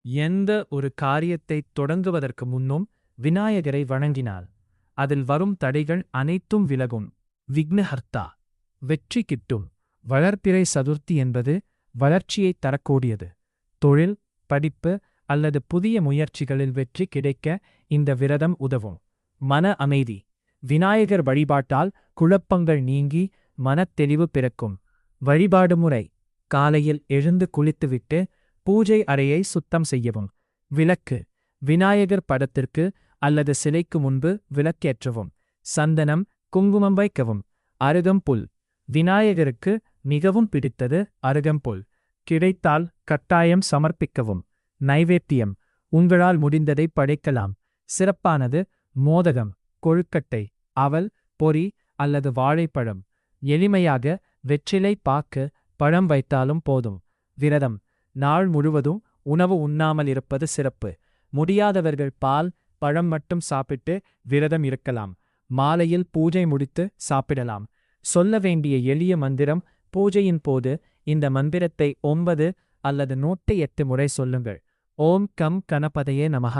எந்த ஒரு காரியத்தை தொடங்குவதற்கு முன்னும் விநாயகரை வணங்கினால் அதில் வரும் தடைகள் அனைத்தும் விலகும். விக்னஹர்த்தா வெற்றி கிட்டும். வளர்பிறை சதுர்த்தி என்பது வளர்ச்சியைத் தரக்கூடியது. தொழில், படிப்பு அல்லது புதிய முயற்சிகளில் வெற்றி கிடைக்க இந்த விரதம் உதவும். மன அமைதி விநாயகர் வழிபாட்டால் குழப்பங்கள் நீங்கி மனத்தெளிவு பிறக்கும். வழிபாடு முறை: காலையில் எழுந்து குளித்துவிட்டு பூஜை அறையை சுத்தம் செய்யவும். விளக்கு விநாயகர் படத்திற்கு அல்லது சிலைக்கு முன்பு விளக்கேற்றவும். சந்தனம், குங்குமம் வைக்கவும். அருகம்புல் விநாயகருக்கு மிகவும் பிடித்தது அருகம்புல். கிடைத்தால் கட்டாயம் சமர்ப்பிக்கவும். நைவேத்தியம் உங்களால் முடிந்ததை படைக்கலாம். சிறப்பானது மோதகம், கொழுக்கட்டை, அவல், பொரி அல்லது வாழைப்பழம். எளிமையாக வெற்றிலை பாக்கு, பழம் வைத்தாலும் போதும். விரதம்: நாள் முழுவதும் உணவு உண்ணாமல் இருப்பது சிறப்பு. முடியாதவர்கள் பால், பழம் மட்டும் சாப்பிட்டு விரதம் இருக்கலாம். மாலையில் பூஜை முடித்து சாப்பிடலாம். சொல்ல வேண்டிய எளிய மந்திரம்: பூஜையின் போது இந்த மந்திரத்தை 9 அல்லது 108 முறை சொல்லுங்கள். ஓம் கம் கணபதையே நமஹ.